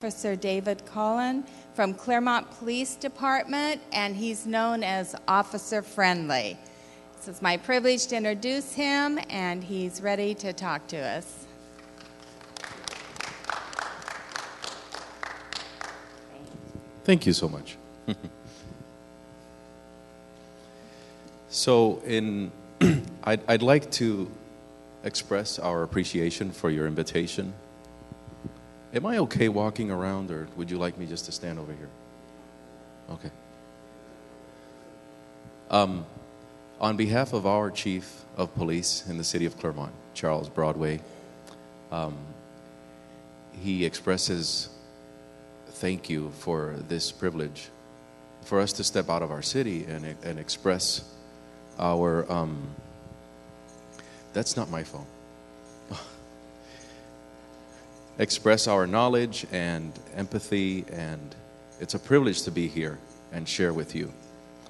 Officer David Cullen from Claremont Police Department, and he's known as Officer Friendly. So it's my privilege to introduce him, and he's ready to talk to us. Thank you so much. So I'd like to express our appreciation for your invitation. Am I okay walking around, or would you like me just to stand over here? Okay. On behalf of our Chief of Police in the city of Claremont, Charles Broadway, he expresses thank you for this privilege, for us to step out of our city and express our, that's not my phone. Express our knowledge and empathy, and it's a privilege to be here and share with you.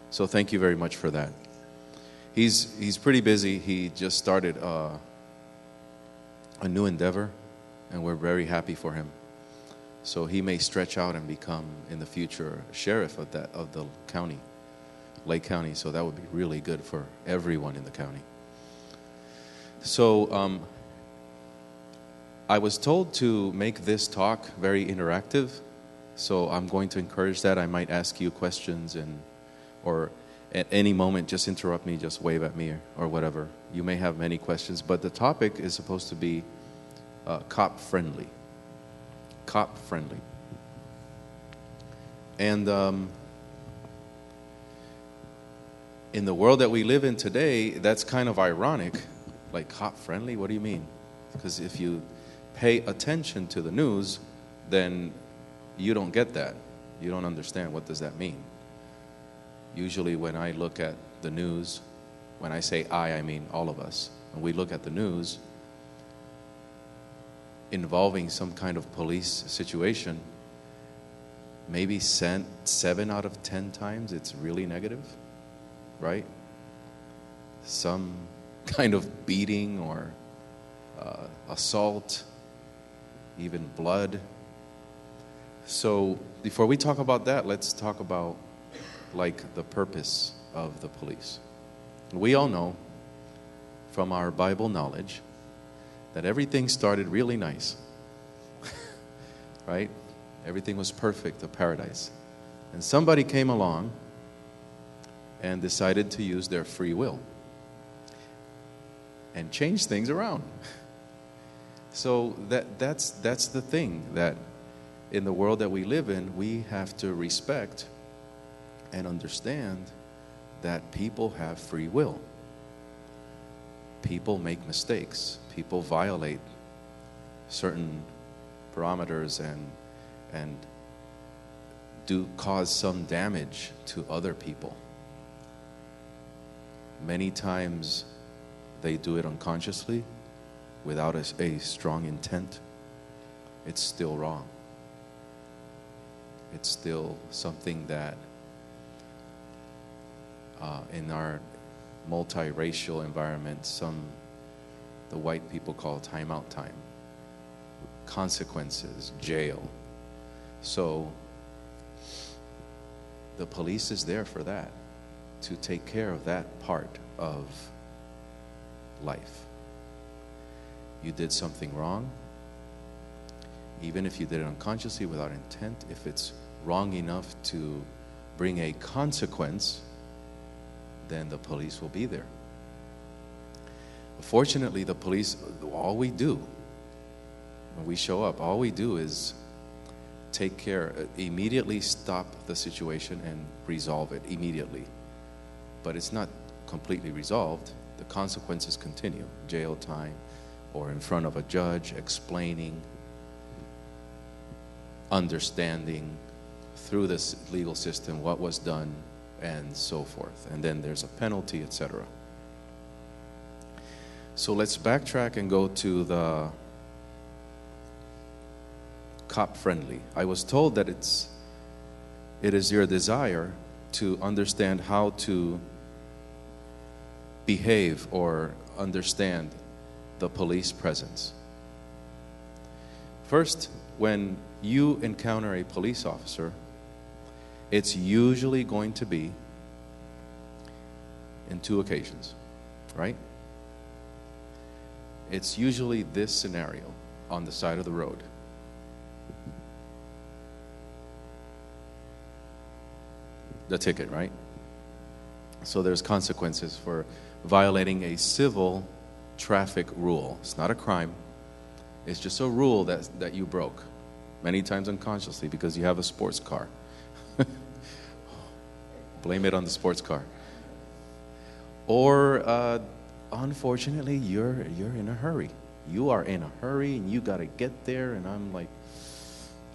So thank you very much for that. He's pretty busy. He just started a new endeavor, and we're very happy for him. So he may stretch out and become in the future sheriff of the county, Lake County. So that would be really good for everyone in the county. So I was told to make this talk very interactive. So I'm going to encourage that. I might ask you questions, or at any moment just interrupt me, just wave at me or whatever. You may have many questions, but the topic is supposed to be cop friendly. Cop friendly. And in the world that we live in today, that's kind of ironic. Like, cop friendly? What do you mean? Because if you pay attention to the news, then you don't get that. You don't understand what does that mean. Usually when I look at the news, when I say I mean all of us. When we look at the news involving some kind of police situation, maybe 7 out of 10 times it's really negative, right? Some kind of beating or assault, even blood. So before we talk about that, let's talk about the purpose of the police. We all know from our Bible knowledge that everything started really nice, right? Everything was perfect, a paradise. And somebody came along and decided to use their free will and change things around. So that's the thing, that in the world that we live in, we have to respect and understand that people have free will. People make mistakes. People violate certain parameters and do cause some damage to other people. Many times they do it unconsciously, without a strong intent. It's still wrong. It's still something that in our multiracial environment, the white people call timeout time, consequences, jail. So the police is there for that, to take care of that part of life. You did something wrong, even if you did it unconsciously without intent, if it's wrong enough to bring a consequence, then the police will be there. Fortunately, the police, all we do when we show up, all we do is take care, immediately stop the situation and resolve it immediately. But it's not completely resolved. The consequences continue, jail time, or in front of a judge explaining, understanding through this legal system what was done, and so forth. And then there's a penalty, etc. So let's backtrack and go to the cop friendly. I was told that it is your desire to understand how to behave or understand the police presence. First, when you encounter a police officer, it's usually going to be in two occasions, right? It's usually this scenario on the side of the road. The ticket, right? So there's consequences for violating a civil traffic rule. It's not a crime. It's just a rule that you broke, many times unconsciously because you have a sports car. Blame it on the sports car. Or unfortunately, you're in a hurry. You are in a hurry and you got to get there, and I'm like,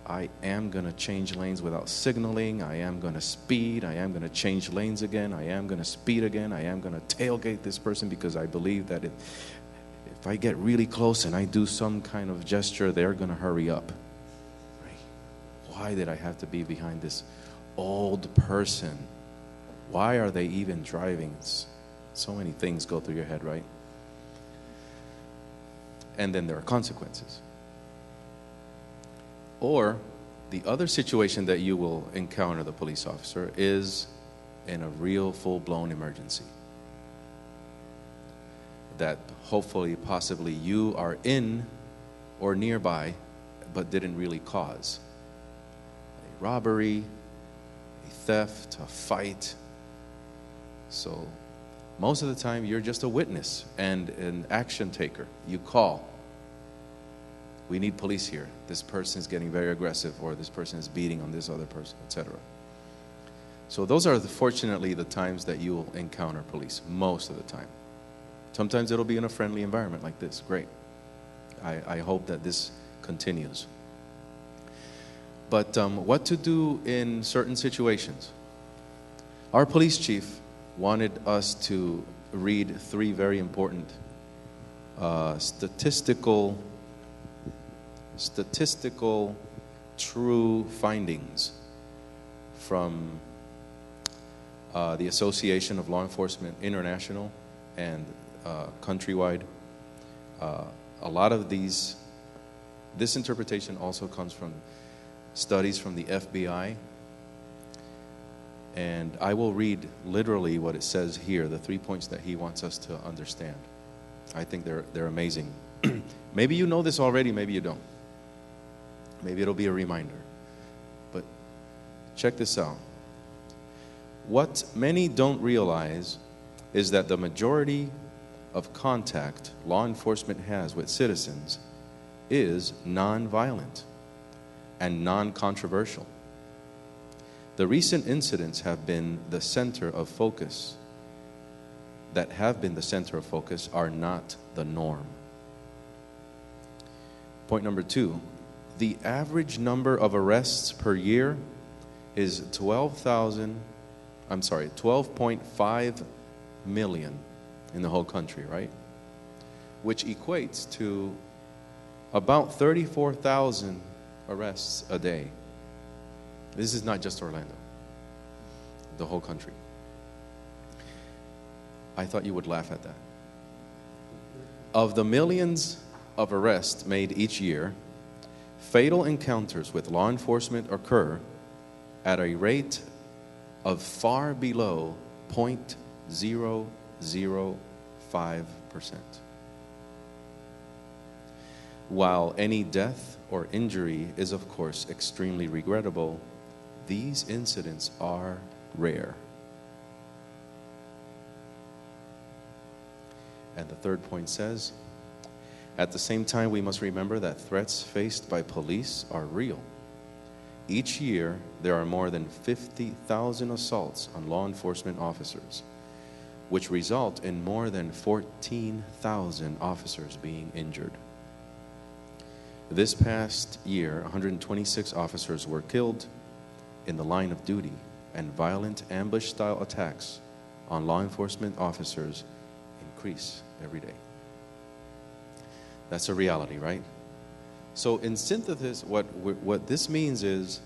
I am going to change lanes without signaling. I am going to speed. I am going to change lanes again. I am going to speed again. I am going to tailgate this person because I believe that if I get really close and I do some kind of gesture, they're going to hurry up. Right? Why did I have to be behind this old person? Why are they even driving? So many things go through your head, right? And then there are consequences. Or the other situation that you will encounter the police officer is in a real full-blown emergency that hopefully, possibly you are in or nearby but didn't really cause. A robbery, a theft, a fight. So most of the time you're just a witness and an action taker. You call. We need police here. This person is getting very aggressive, or this person is beating on this other person, etc. So those are fortunately the times that you will encounter police, most of the time. Sometimes it'll be in a friendly environment like this. Great. I hope that this continues. But what to do in certain situations? Our police chief wanted us to read 3 very important statistical true findings from the Association of Law Enforcement International and countrywide. A lot of this interpretation also comes from studies from the FBI. And I will read literally what it says here, the 3 points that he wants us to understand. I think they're amazing. Maybe you know this already, maybe you don't. Maybe it'll be a reminder. But check this out. What many don't realize is that the majority of contact law enforcement has with citizens is non-violent and non-controversial. The recent incidents have been the center of focus. Are not the norm. Point number 2. The average number of arrests per year is 12.5 million in the whole country, right? Which equates to about 34,000 arrests a day. This is not just Orlando, the whole country. I thought you would laugh at that. Of the millions of arrests made each year, fatal encounters with law enforcement occur at a rate of far below 0.005%. While any death or injury is, of course, extremely regrettable, these incidents are rare. And the third point says, at the same time, we must remember that threats faced by police are real. Each year, there are more than 50,000 assaults on law enforcement officers, which result in more than 14,000 officers being injured. This past year, 126 officers were killed in the line of duty, and violent ambush-style attacks on law enforcement officers increase every day. That's a reality, right? So in synthesis, what this means is,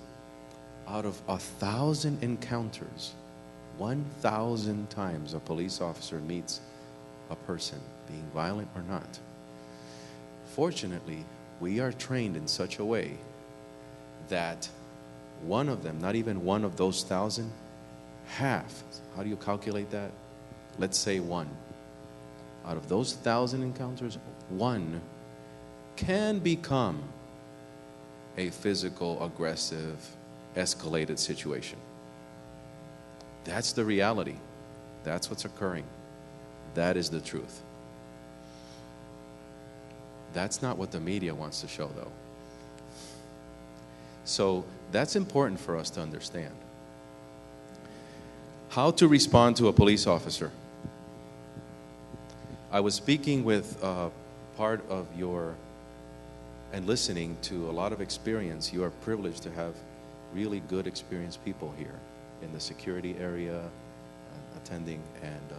out of 1,000 encounters, 1,000 times a police officer meets a person, being violent or not. Fortunately, we are trained in such a way that one of them, not even one of those 1,000, half, how do you calculate that? Let's say one. Out of those 1,000 encounters, one can become a physical, aggressive, escalated situation. That's the reality. That's what's occurring. That is the truth. That's not what the media wants to show, though. So that's important for us to understand. How to respond to a police officer. I was speaking with part of your, and listening to a lot of experience. You are privileged to have really good, experienced people here in the security area, attending, and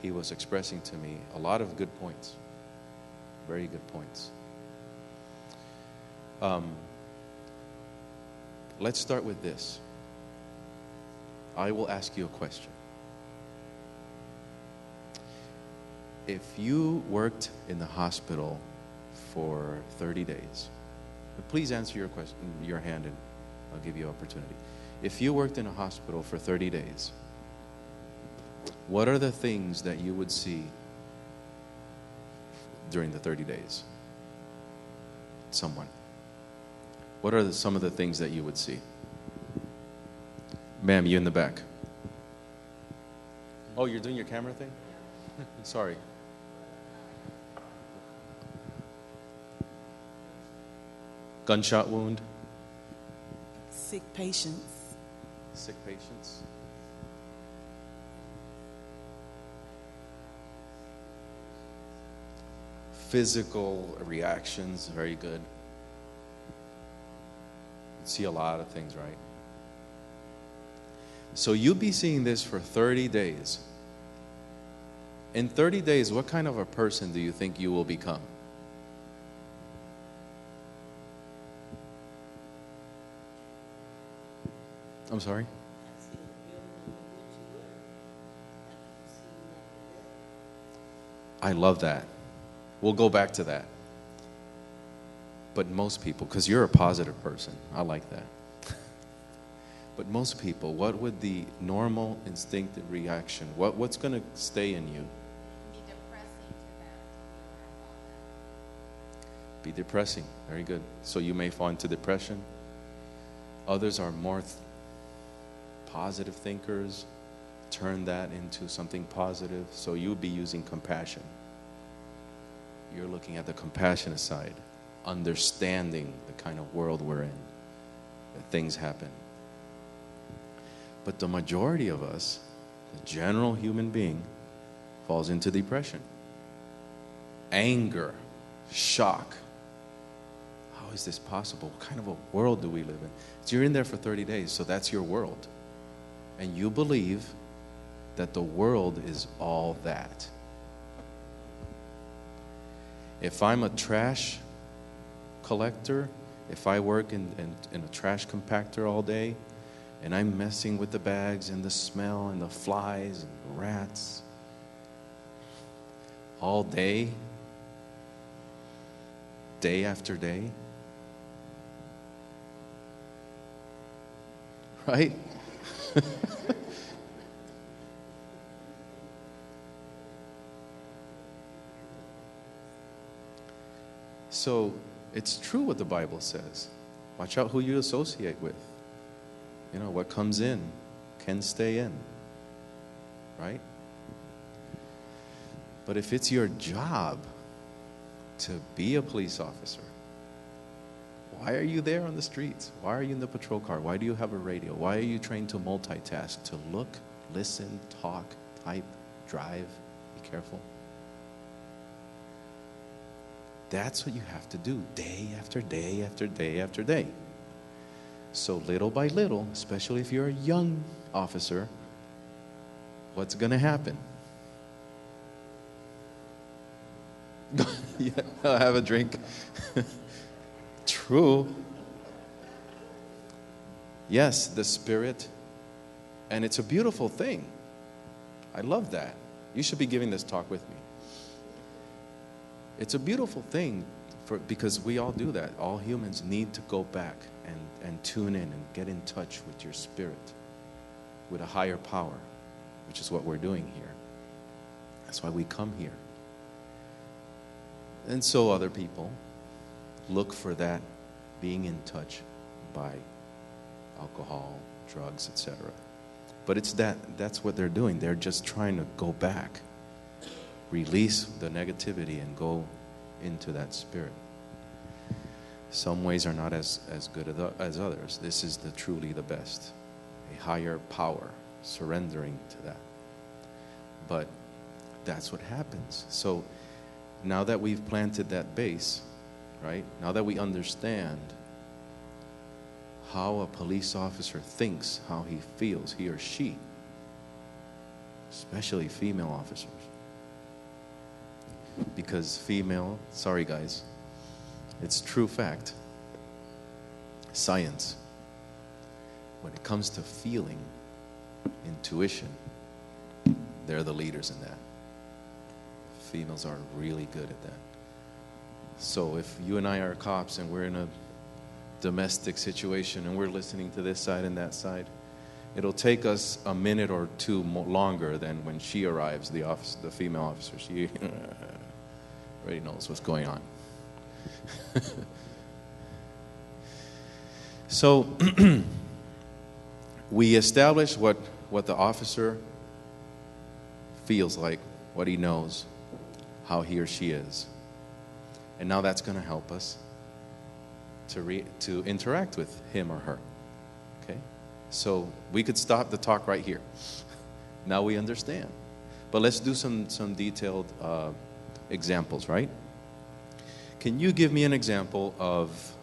he was expressing to me a lot of good points, very good points. Let's start with this. I will ask you a question. If you worked in the hospital for 30 days, please answer your question, your hand, and I'll give you opportunity. If you worked in a hospital for 30 days, what are the things that you would see during the 30 days? Someone. What are some of the things that you would see? Ma'am, you in the back. Oh, you're doing your camera thing? Sorry. Gunshot wound. Sick patients. Sick patients. Physical reactions, very good. You see a lot of things, right? So you'll be seeing this for 30 days. In 30 days, what kind of a person do you think you will become? I'm sorry? I love that. We'll go back to that. But most people, because you're a positive person, I like that. But most people, what would the normal instinctive reaction, what's going to stay in you? Be depressing to them. Be depressing. Very good. So you may fall into depression. Others are more positive thinkers. Turn that into something positive. So you'll be using compassion. You're looking at the compassionate side, understanding the kind of world we're in, that things happen. But the majority of us, the general human being, falls into depression, anger, shock. How is this possible? What kind of a world do we live in? So you're in there for 30 days, so that's your world. And you believe that the world is all that. If I'm a trash collector, if I work in a trash compactor all day, and I'm messing with the bags and the smell and the flies and the rats all day, day after day, right? So it's true what the Bible says. Watch out who you associate with. You know, what comes in can stay in, right? But if it's your job to be a police officer, why are you there on the streets? Why are you in the patrol car? Why do you have a radio? Why are you trained to multitask, to look, listen, talk, type, drive, be careful? That's what you have to do day after day after day after day. So little by little, especially if you're a young officer, what's going to happen? Yeah, I'll have a drink. True. Yes, the Spirit. And it's a beautiful thing. I love that. You should be giving this talk with me. It's a beautiful thing because we all do that. All humans need to go back and tune in and get in touch with your spirit, with a higher power, which is what we're doing here. That's why we come here. And so other people look for that being in touch by alcohol, drugs, etc. But that's what they're doing. They're just trying to go back, release the negativity and go into that spirit. Some ways are not as good as others. This is truly the best. A higher power, surrendering to that. But that's what happens. So now that we've planted that base, right? Now that we understand how a police officer thinks, how he feels, he or she, especially female officers. Because sorry guys, it's true fact, science, when it comes to feeling, intuition, they're the leaders in that. Females are really good at that. So if you and I are cops and we're in a domestic situation and we're listening to this side and that side, it'll take us a minute or two longer than when she arrives, the female officer. She already knows what's going on. So we establish what the officer feels like, what he knows, how he or she is. And now that's going to help us to interact with him or her. Okay? So we could stop the talk right here. Now we understand. But let's do some detailed examples, right? Can you give me an example of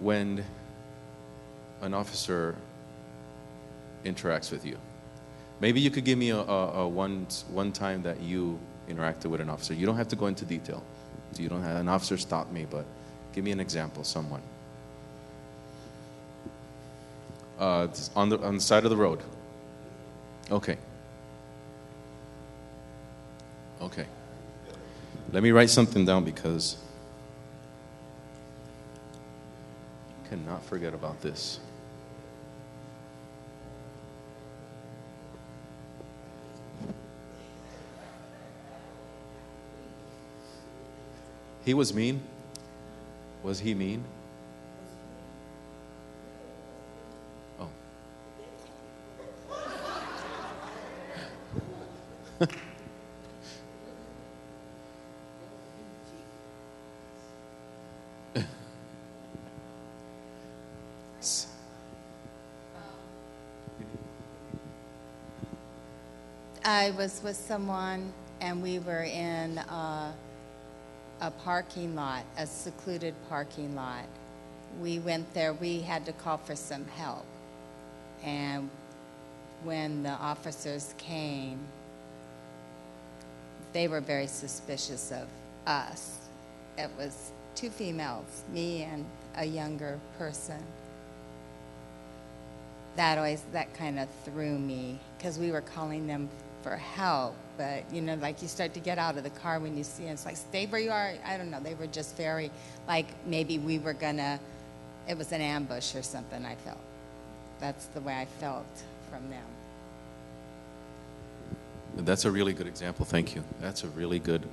when an officer interacts with you? Maybe you could give me a one time that you interacted with an officer. You don't have to go into detail. You don't have an officer stop me, but give me an example, someone. On the side of the road. Okay. Okay. Let me write something down because I cannot forget about this. He was mean? Was he mean? Oh. I was with someone and we were in a parking lot, a secluded parking lot. We went there, we had to call for some help. And when the officers came, they were very suspicious of us. It was two females, me and a younger person. That kind of threw me because we were calling them for help. But, like you start to get out of the car when you see it. It's like, stay where you are. I don't know. They were just very, like maybe we were it was an ambush or something, I felt. That's the way I felt from them. That's a really good example. Thank you. That's a really good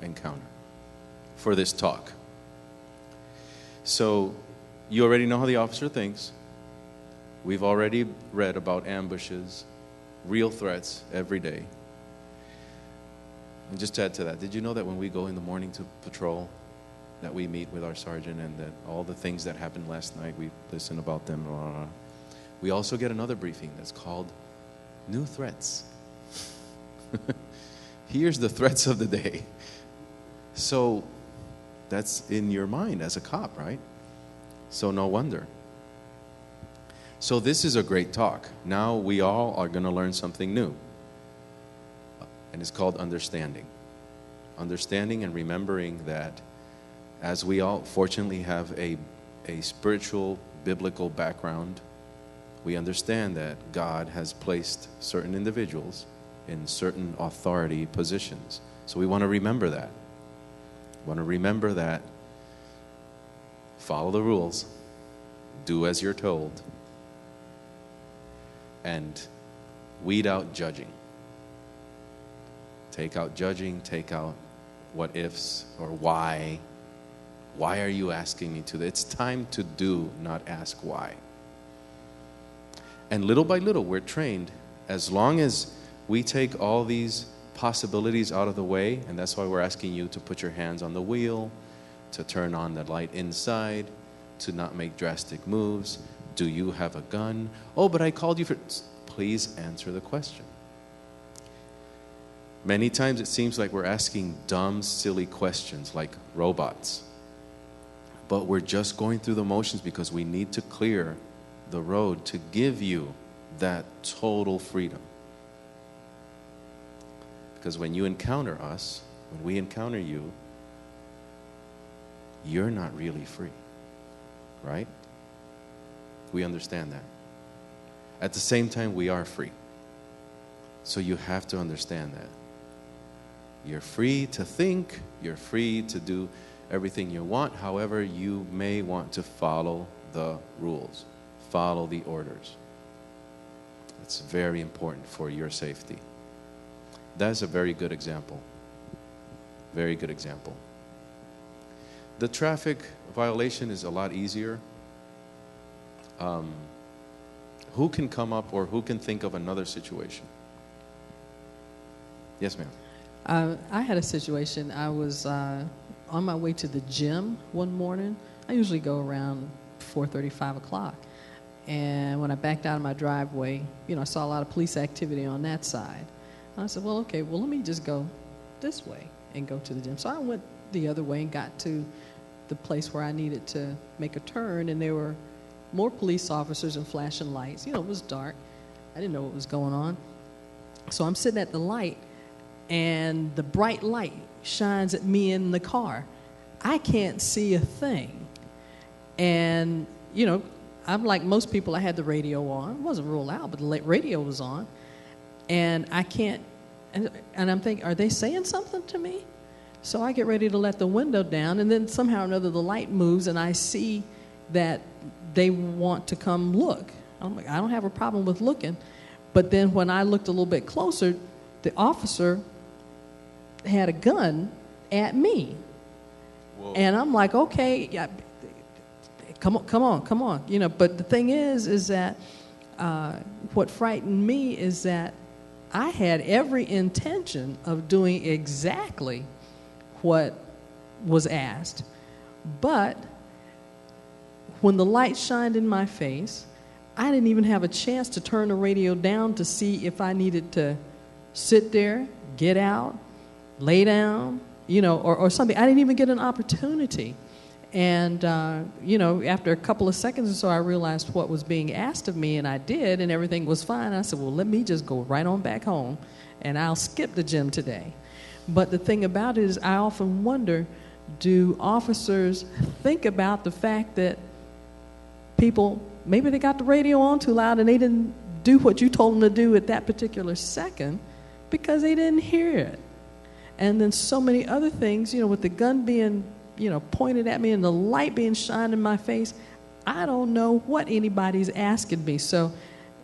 encounter for this talk. So you already know how the officer thinks. We've already read about ambushes, real threats every day. And just to add to that, did you know that when we go in the morning to patrol, that we meet with our sergeant and that all the things that happened last night, we listen about them. We also get another briefing that's called New Threats. Here's the threats of the day. So that's in your mind as a cop, right? So no wonder. So this is a great talk. Now we all are going to learn something new. And it's called understanding. Understanding and remembering that as we all fortunately have a spiritual, biblical background, we understand that God has placed certain individuals in certain authority positions. So we want to remember that. Want to remember that. Follow the rules. Do as you're told. And weed out judging. Take out judging, take out what ifs or why. Why are you asking me to? It's time to do, not ask why. And little by little, we're trained. As long as we take all these possibilities out of the way, and that's why we're asking you to put your hands on the wheel, to turn on the light inside, to not make drastic moves. Do you have a gun? Oh, but I called you for... Please answer the question. Many times it seems like we're asking dumb, silly questions like robots. But we're just going through the motions because we need to clear the road to give you that total freedom. Because when you encounter us, when we encounter you, you're not really free, right? We understand that. At the same time, we are free. So you have to understand that. You're free to think, you're free to do everything you want. However, you may want to follow the rules, follow the orders. It's very important for your safety. That's a very good example. Very good example. The traffic violation is a lot easier. Who can come up or who can think of another situation? Yes, ma'am. I had a situation. I was on my way to the gym one morning. I usually go around 4:30, 5 o'clock. And when I backed out of my driveway, I saw a lot of police activity on that side. And I said, well, okay, let me just go this way and go to the gym. So I went the other way and got to the place where I needed to make a turn, and there were more police officers and flashing lights. It was dark. I didn't know what was going on. So I'm sitting at the light, and the bright light shines at me in the car. I can't see a thing. And, I'm like most people, I had the radio on. It wasn't real loud, but the radio was on. And I can't, and I'm thinking, are they saying something to me? So I get ready to let the window down, and then somehow or another the light moves, and I see that they want to come look. I'm like, I don't have a problem with looking. But then when I looked a little bit closer, the officer had a gun at me. Whoa. And I'm like, okay, yeah, come on. But the thing is that what frightened me is that I had every intention of doing exactly what was asked. But when the light shined in my face, I didn't even have a chance to turn the radio down to see if I needed to sit there, get out, lay down, or something. I didn't even get an opportunity. And, after a couple of seconds or so, I realized what was being asked of me, and I did, and everything was fine. I said, well, let me just go right on back home, and I'll skip the gym today. But the thing about it is I often wonder, do officers think about the fact that people, maybe they got the radio on too loud and they didn't do what you told them to do at that particular second because they didn't hear it. And then so many other things, with the gun being, pointed at me and the light being shined in my face, I don't know what anybody's asking me. So,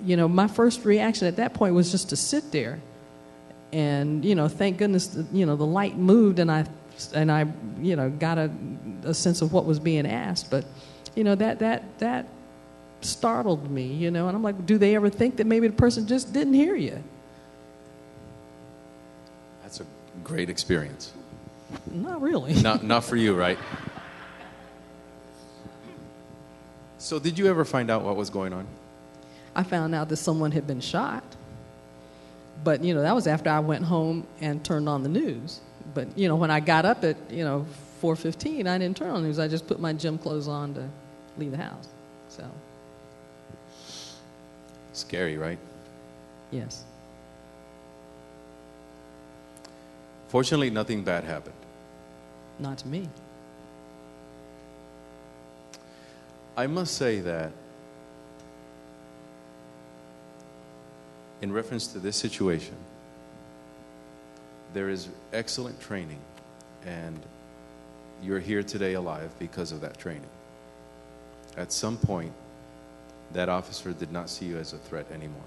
my first reaction at that point was just to sit there. And, thank goodness, the light moved and I got a sense of what was being asked. But, that startled me, and I'm like, do they ever think that maybe the person just didn't hear you? That's a great experience. Not really. Not for you, right? So did you ever find out what was going on? I found out that someone had been shot. But, that was after I went home and turned on the news. But, when I got up at, 4:15, I didn't turn on the news. I just put my gym clothes on to leave the house. So. Scary, right? Yes. Fortunately, nothing bad happened. Not to me. I must say that in reference to this situation, there is excellent training and you're here today alive because of that training. At some point, that officer did not see you as a threat anymore.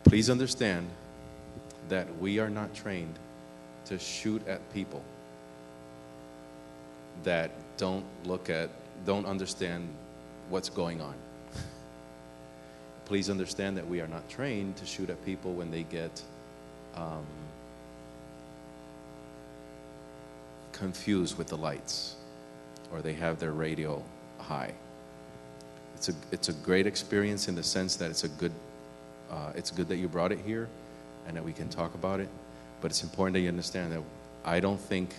Please understand that we are not trained to shoot at people that don't understand what's going on. Please understand that we are not trained to shoot at people when they get confused with the lights or they have their radio high. It's a great experience in the sense that it's good that you brought it here and that we can talk about it, but it's important that you understand that I don't think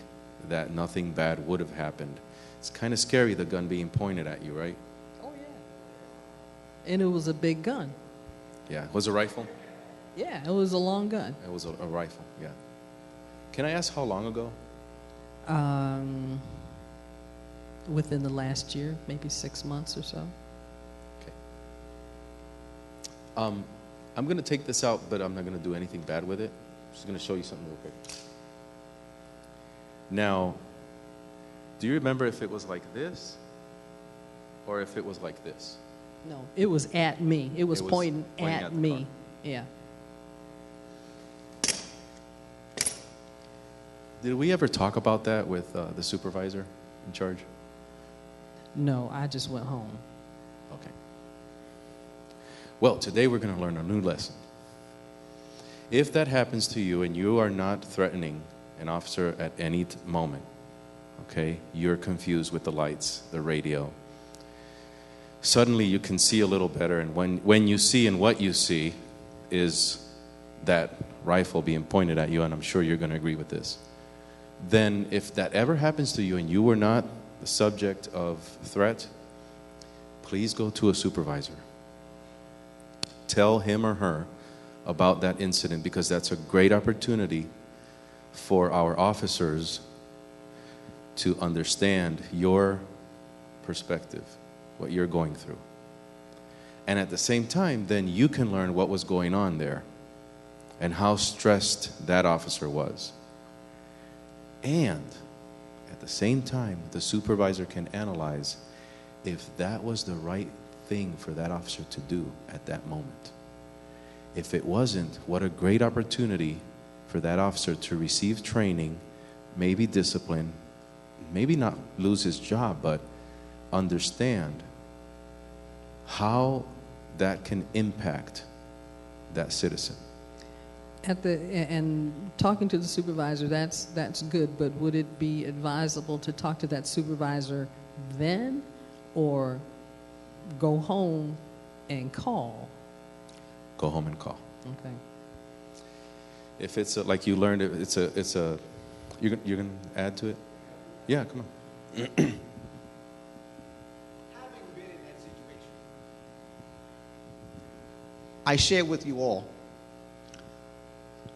that nothing bad would have happened. It's kind of scary, the gun being pointed at you, right? Oh, yeah. And it was a big gun. Yeah. Was it a rifle? Yeah, it was a long gun. It was a rifle, yeah. Can I ask how long ago? Within the last year, maybe 6 months or so. Okay. I'm going to take this out, but I'm not going to do anything bad with it. I'm just going to show you something real quick. Now, do you remember if it was like this or if it was like this? No, it was at me. It was pointing at me. Car. Yeah. Did we ever talk about that with the supervisor in charge? No, I just went home. Okay. Well, today we're going to learn a new lesson. If that happens to you and you are not threatening an officer at any moment, okay, you're confused with the lights, the radio, suddenly you can see a little better, and when you see and what you see is that rifle being pointed at you, and I'm sure you're going to agree with this, then if that ever happens to you and you were not the subject of threat, please go to a supervisor. Tell him or her about that incident, because that's a great opportunity for our officers to understand your perspective, what you're going through. And at the same time, then you can learn what was going on there and how stressed that officer was. And at the same time, the supervisor can analyze if that was the right thing for that officer to do at that moment. If it wasn't, what a great opportunity for that officer to receive training, maybe discipline, maybe not lose his job, but understand how that can impact that citizen. And talking to the supervisor, that's good, but would it be advisable to talk to that supervisor then, or go home and call? Go home and call. Okay. If it's like you learned it, you're going to add to it? Yeah, come on. Having been in that situation, I share with you all,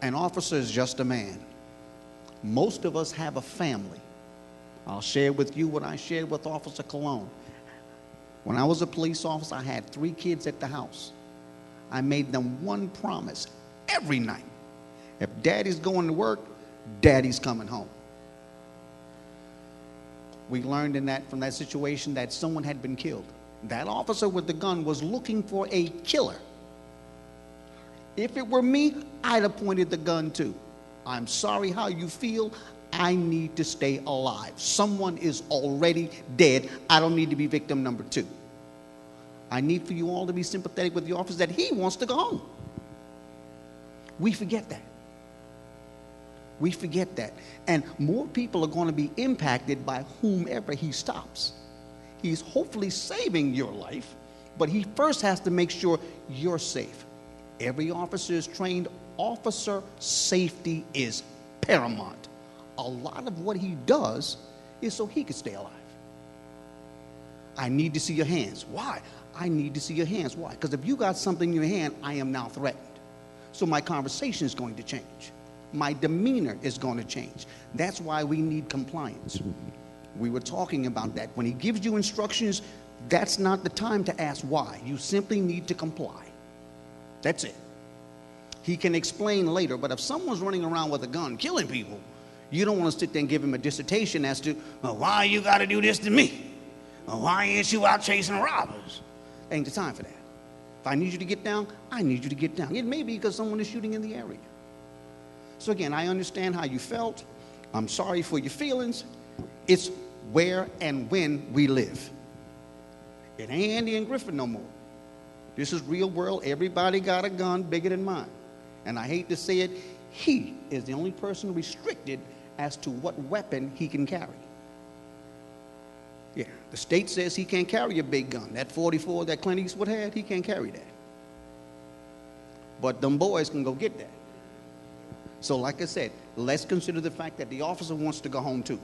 an officer is just a man. Most of us have a family. I'll share with you what I shared with Officer Cologne. When I was a police officer, I had 3 kids at the house. I made them one promise every night. If daddy's going to work, daddy's coming home. We learned from that situation that someone had been killed. That officer with the gun was looking for a killer. If it were me, I'd have pointed the gun too. I'm sorry how you feel. I need to stay alive. Someone is already dead. I don't need to be victim number 2. I need for you all to be sympathetic with the officer that he wants to go home. We forget that. We forget that. And more people are going to be impacted by whomever he stops. He's hopefully saving your life, but he first has to make sure you're safe. Every officer is trained. Officer safety is paramount. A lot of what he does is so he can stay alive. I need to see your hands. Why? I need to see your hands. Why? Because if you got something in your hand, I am now threatened. So my conversation is going to change. My demeanor is going to change. That's why we need compliance. We were talking about that. When he gives you instructions, that's not the time to ask why. You simply need to comply. That's it. He can explain later, but if someone's running around with a gun killing people, You don't want to sit there and give him a dissertation as to, why you got to do this to me? Or why ain't you out chasing robbers? Ain't the time for that. If I need you to get down, I need you to get down. It may be because someone is shooting in the area. So again, I understand how you felt. I'm sorry for your feelings. It's where and when we live. It ain't Andy and Griffin no more. This is real world. Everybody got a gun bigger than mine. And I hate to say it, he is the only person restricted as to what weapon he can carry. Yeah, the state says he can't carry a big gun. That 44 that Clint Eastwood had, he can't carry that. But them boys can go get that. So like I said, let's consider the fact that the officer wants to go home too.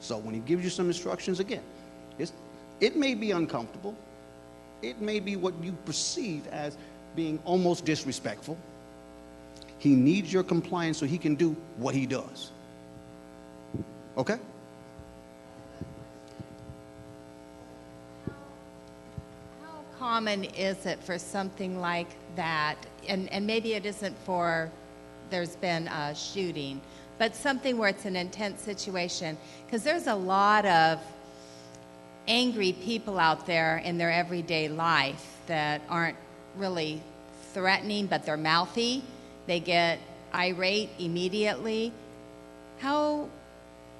So when he gives you some instructions, again, it may be uncomfortable. It may be what you perceive as being almost disrespectful. He needs your compliance so he can do what he does. Okay? How common is it for something like that, and maybe it isn't for there's been a shooting, but something where it's an intense situation? Because there's a lot of angry people out there in their everyday life that aren't really threatening, but they're mouthy. They get irate immediately. How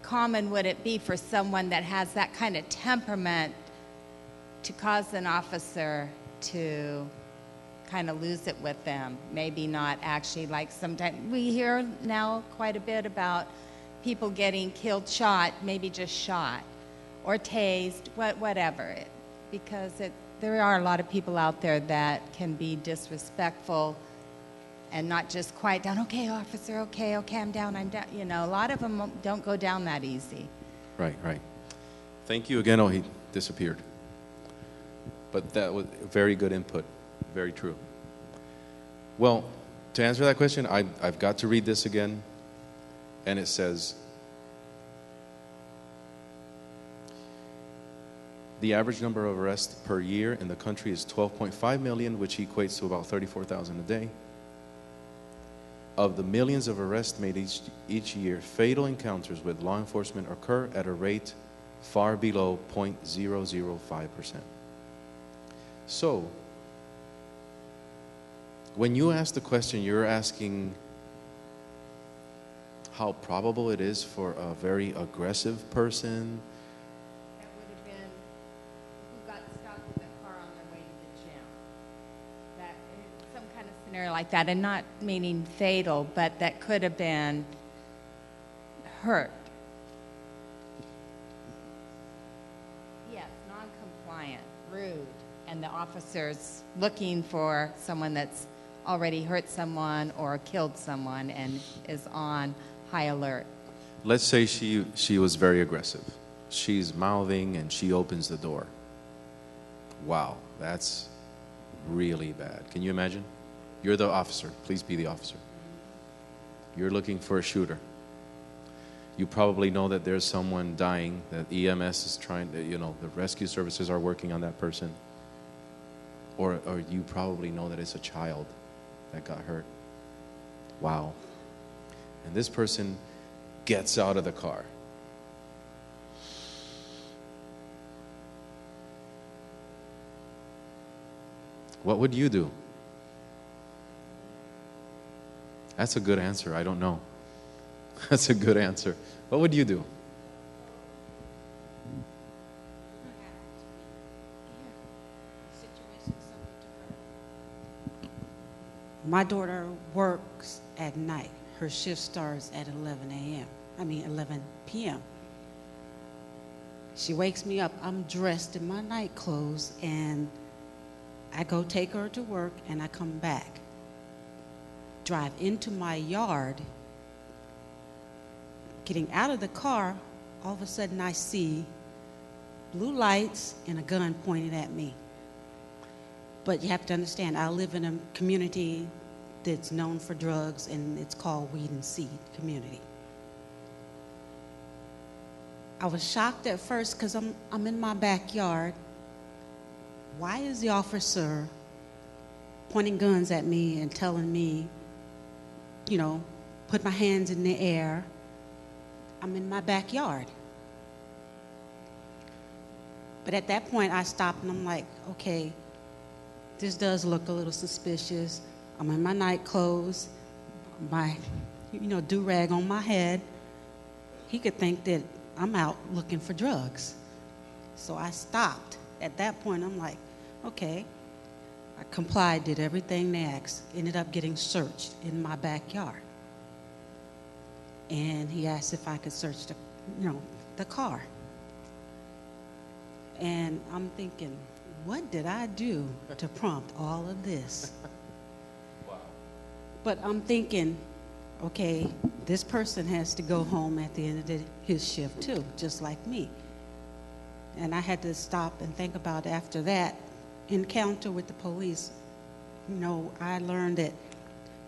common would it be for someone that has that kind of temperament to cause an officer to kind of lose it with them? Maybe not actually, like sometimes we hear now quite a bit about people getting killed, shot, maybe just shot or tased, whatever. Because there are a lot of people out there that can be disrespectful and not just quiet down. Okay, officer, okay, I'm down. You know, a lot of them don't go down that easy. Right. Thank you again. Oh, he disappeared. But that was very good input. Very true. Well, to answer that question, I've got to read this again. And it says, the average number of arrests per year in the country is 12.5 million, which equates to about 34,000 a day. Of the millions of arrests made each year, fatal encounters with law enforcement occur at a rate far below 0.005%. So, when you ask the question, you're asking how probable it is for a very aggressive person. That would have been who got stopped with a car on their way to the gym. That some kind of scenario like that, and not meaning fatal, but that could have been hurt. Yes, non-compliant, rude, and the officer's looking for someone that's already hurt someone or killed someone and is on high alert. Let's say she was very aggressive. She's mouthing and she opens the door. Wow, that's really bad. Can you imagine? You're the officer. Please be the officer. You're looking for a shooter. You probably know that there's someone dying, that EMS is trying to, the rescue services are working on that person. Or you probably know that it's a child that got hurt. Wow. And this person gets out of the car. What would you do? That's a good answer. I don't know. That's a good answer. What would you do? My daughter works at night. Her shift starts at 11 p.m. She wakes me up. I'm dressed in my night clothes, and I go take her to work, and I come back. Drive into my yard. Getting out of the car, all of a sudden I see blue lights and a gun pointed at me. But you have to understand, I live in a community that's known for drugs, and it's called Weed and Seed community. I was shocked at first because I'm in my backyard. Why is the officer pointing guns at me and telling me, put my hands in the air I'm in my backyard. But at that point, I stopped and I'm like, okay, this does look a little suspicious. I'm in my night clothes, my, do-rag on my head. He could think that I'm out looking for drugs. So I stopped. At that point, I'm like, okay. I complied, did everything they asked, ended up getting searched in my backyard. And he asked if I could search the car. And I'm thinking, what did I do to prompt all of this? Wow. But I'm thinking, okay, this person has to go home at the end of his shift too, just like me. And I had to stop and think about after that encounter with the police. I learned that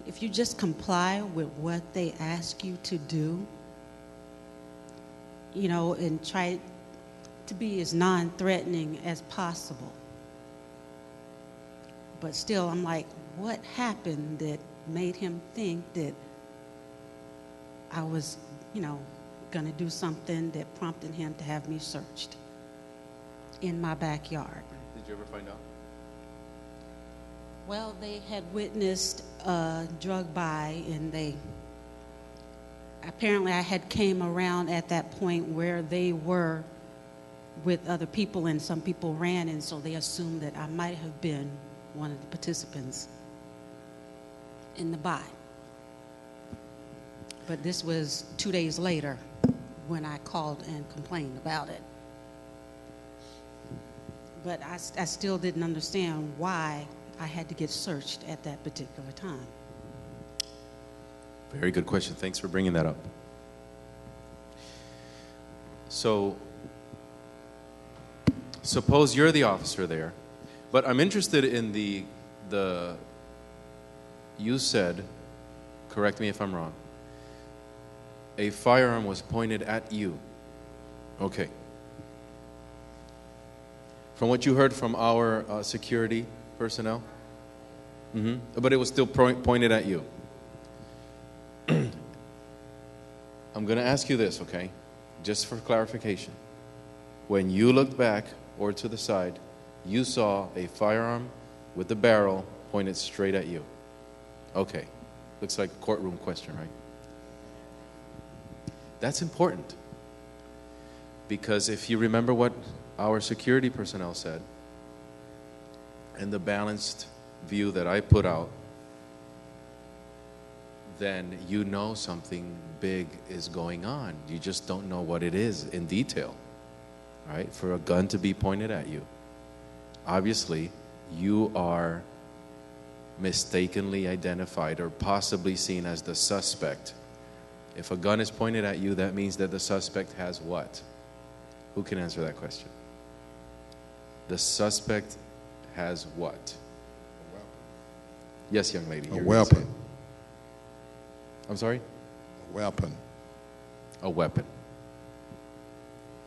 if you just comply with what they ask you to do, and try to be as non-threatening as possible. But still, I'm like, what happened that made him think that I was, going to do something that prompted him to have me searched in my backyard? Did you ever find out? Well, they had witnessed a drug buy, and apparently I had came around at that point where they were with other people, and some people ran, and so they assumed that I might have been one of the participants in the buy. But this was 2 days later when I called and complained about it. But I still didn't understand why I had to get searched at that particular time. Very good question. Thanks for bringing that up. So, suppose you're the officer there, but I'm interested in you said, correct me if I'm wrong, a firearm was pointed at you. Okay. From what you heard from our security personnel? Mm-hmm. But it was still pointed at you. I'm going to ask you this, okay? Just for clarification. When you looked back or to the side, you saw a firearm with the barrel pointed straight at you. Okay. Looks like a courtroom question, right? That's important. Because if you remember what our security personnel said, and the balanced view that I put out, then you know something big is going on. You just don't know what it is in detail, right? For a gun to be pointed at you. Obviously, you are mistakenly identified or possibly seen as the suspect. If a gun is pointed at you, that means that the suspect has what? Who can answer that question? The suspect has what? A weapon. Yes, young lady. A weapon. I'm sorry? A weapon. A weapon.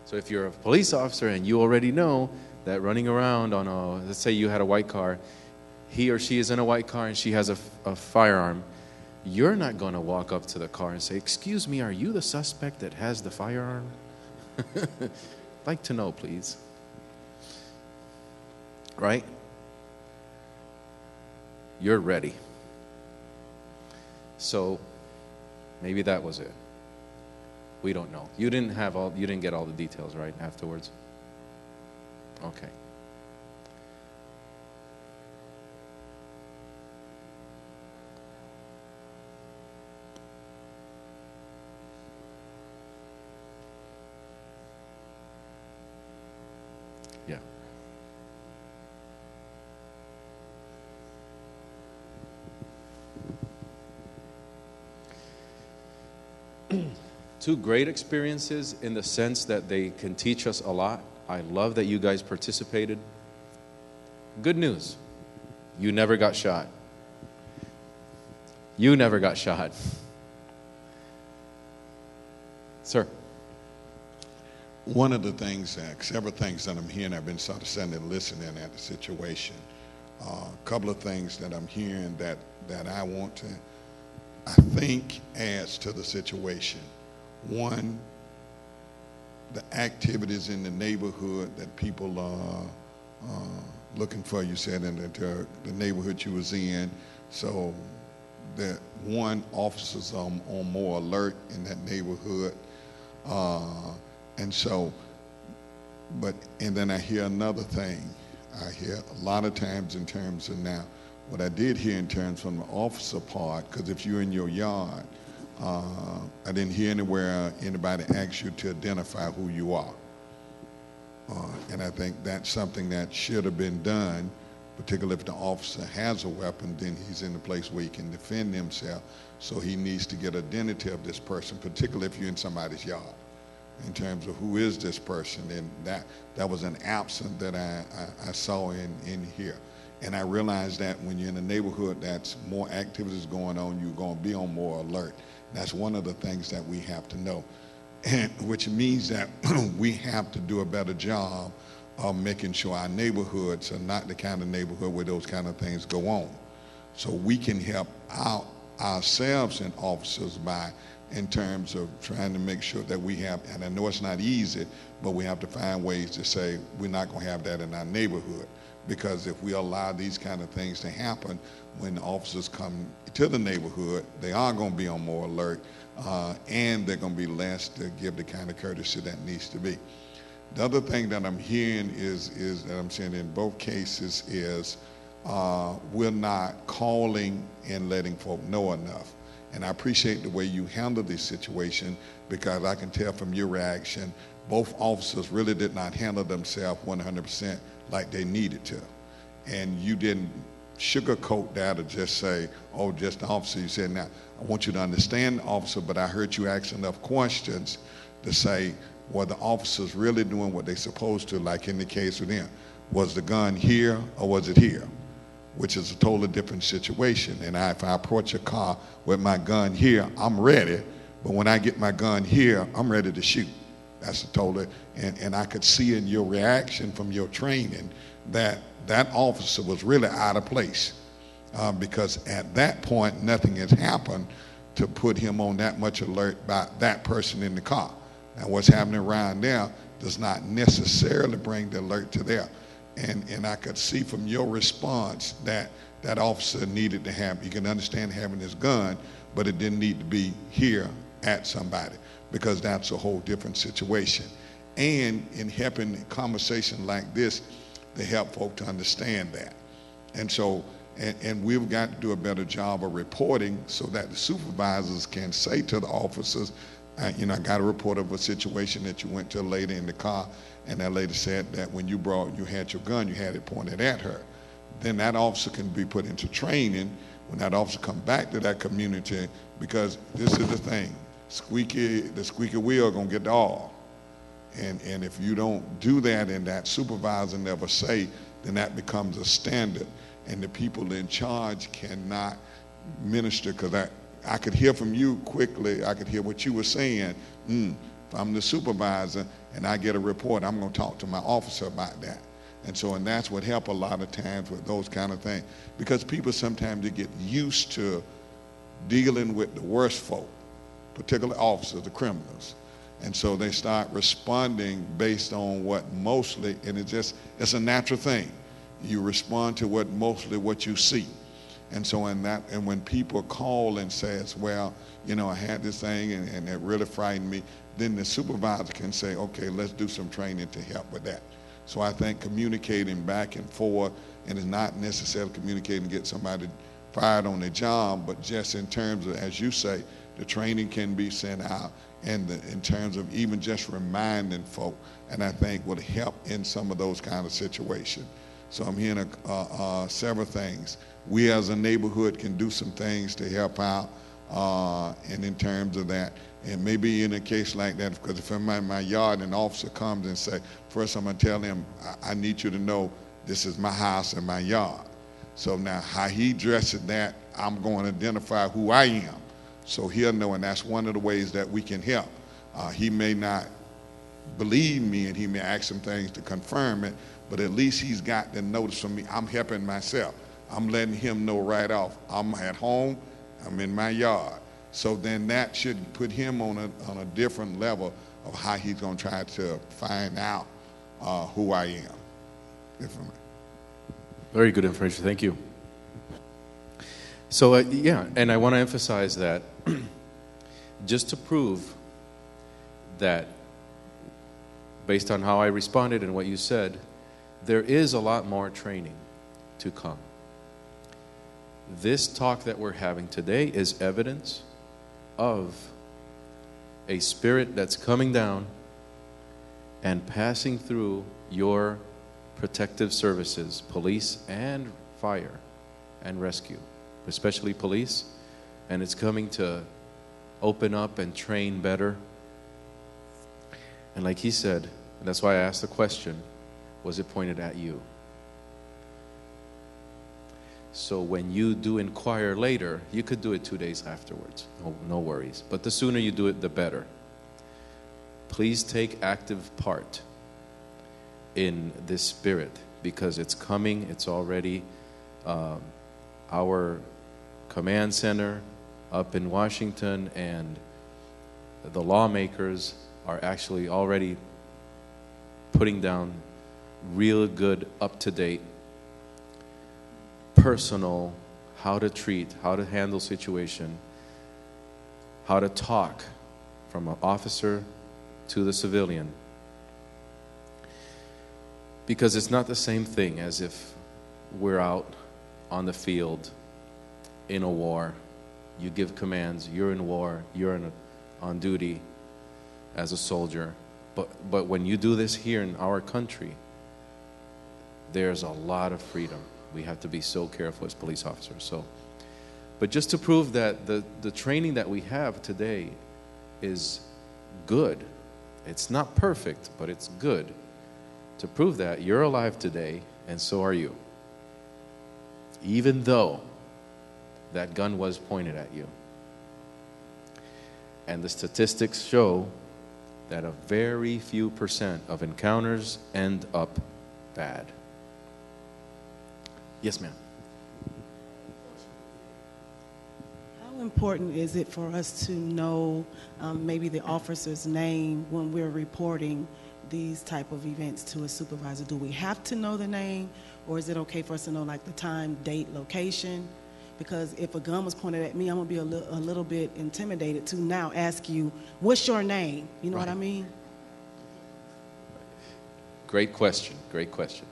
So if you're a police officer and you already know that running around on let's say you had a white car, he or she is in a white car and she has a firearm, you're not going to walk up to the car and say, "Excuse me, are you the suspect that has the firearm?" I'd like to know, please. Right? You're ready. So maybe that was it. We don't know. You didn't get all the details, right, afterwards? Okay. Yeah. Two great experiences in the sense that they can teach us a lot. I love that you guys participated. Good news. You never got shot. You never got shot. Sir. One of the things, several things that I'm hearing, I've been sort of sitting and listening at the situation. A couple of things that I'm hearing that I think adds to the situation. One, the activities in the neighborhood that people are looking for, you said, in the neighborhood you was in. So that one, officers are on more alert in that neighborhood. And so, and then I hear another thing. I hear a lot of times in terms of now, what I did hear in terms from the officer part, because if you're in your yard, I didn't hear anywhere anybody ask you to identify who you are. And I think that's something that should have been done, particularly if the officer has a weapon, then he's in a place where he can defend himself. So he needs to get identity of this person, particularly if you're in somebody's yard, in terms of who is this person. And that was an absence that I saw in here. And I realized that when you're in a neighborhood that's more activities going on, you're going to be on more alert. That's one of the things that we have to know, and which means that we have to do a better job of making sure our neighborhoods are not the kind of neighborhood where those kind of things go on. So we can help out ourselves and officers by, in terms of trying to make sure that we have, and I know it's not easy, but we have to find ways to say we're not going to have that in our neighborhood. Because if we allow these kind of things to happen, when the officers come to the neighborhood, they are going to be on more alert, and they're going to be less to give the kind of courtesy that needs to be. The other thing that I'm hearing is that I'm saying in both cases is we're not calling and letting folk know enough. And I appreciate the way you handle this situation, because I can tell from your reaction, both officers really did not handle themselves 100% like they needed to. And you didn't sugarcoat that or just say, oh, just the officer. You said, now, I want you to understand the officer, but I heard you ask enough questions to say, were the officers really doing what they're supposed to, like in the case with them? Was the gun here or was it here? Which is a totally different situation. And if I approach a car with my gun here, I'm ready. But when I get my gun here, I'm ready to shoot. That's a totally, and I could see in your reaction from your training that that officer was really out of place, because at that point, nothing has happened to put him on that much alert by that person in the car. Now, what's happening around there does not necessarily bring the alert to there. And I could see from your response that that officer needed to have, you can understand having his gun, but it didn't need to be here at somebody, because that's a whole different situation. And in helping a conversation like this, to help folk to understand that. And so, and we've got to do a better job of reporting so that the supervisors can say to the officers, I got a report of a situation that you went to a lady in the car, and that lady said that when you had your gun, you had it pointed at her. Then that officer can be put into training when that officer come back to that community, because this is the thing, the squeaky wheel gonna get the oil. And if you don't do that and that supervisor never say, then that becomes a standard, and the people in charge cannot minister. Because I could hear from you quickly, I could hear what you were saying. If I'm the supervisor and I get a report, I'm going to talk to my officer about that. And so, and that's what help a lot of times with those kind of things, because people sometimes they get used to dealing with the worst folk, particularly officers, the criminals. And so they start responding based on what mostly, and it's a natural thing. You respond to what you see. And so and when people call and says, well, I had this thing and it really frightened me, then the supervisor can say, okay, let's do some training to help with that. So I think communicating back and forth, and it's not necessarily communicating to get somebody fired on their job, but just in terms of, as you say, the training can be sent out, and in terms of even just reminding folk, and I think would help in some of those kind of situations. So I'm hearing several things. We as a neighborhood can do some things to help out, and in terms of that, and maybe in a case like that, because if I'm in my yard and an officer comes and say, first I'm going to tell him, I need you to know this is my house and my yard. So now how he dresses that, I'm going to identify who I am. So he'll know, and that's one of the ways that we can help. He may not believe me, and he may ask some things to confirm it, but at least he's got the notice from me. I'm helping myself. I'm letting him know right off. I'm at home. I'm in my yard. So then that should put him on a different level of how he's going to try to find out who I am. Differently. Very good information. Thank you. So, yeah, and I want to emphasize that just to prove that, based on how I responded and what you said, there is a lot more training to come. This talk that we're having today is evidence of a spirit that's coming down and passing through your protective services, police and fire and rescue, especially police, and it's coming to open up and train better. And like he said, and that's why I asked the question, was it pointed at you? So when you do inquire later, you could do it 2 days afterwards. No worries. But the sooner you do it, the better. Please take active part in this spirit, because it's coming. It's already our command center up in Washington, and the lawmakers are actually already putting down real good, up-to-date, personal, how to treat, how to handle situation, how to talk from an officer to the civilian. Because it's not the same thing as if we're out on the field in a war. You give commands, you're in war, you're on duty as a soldier. But when you do this here in our country, there's a lot of freedom. We have to be so careful as police officers. So, but just to prove that the training that we have today is good. It's not perfect, but it's good. To prove that, you're alive today, and so are you. Even though that gun was pointed at you. And the statistics show that a very few % of encounters end up bad. Yes, ma'am. How important is it for us to know maybe the officer's name when we're reporting these type of events to a supervisor? Do we have to know the name, or is it okay for us to know like the time, date, location? Because if a gun was pointed at me, I'm going to be a little bit intimidated to now ask you, what's your name? You know what I mean? Great question. Great question.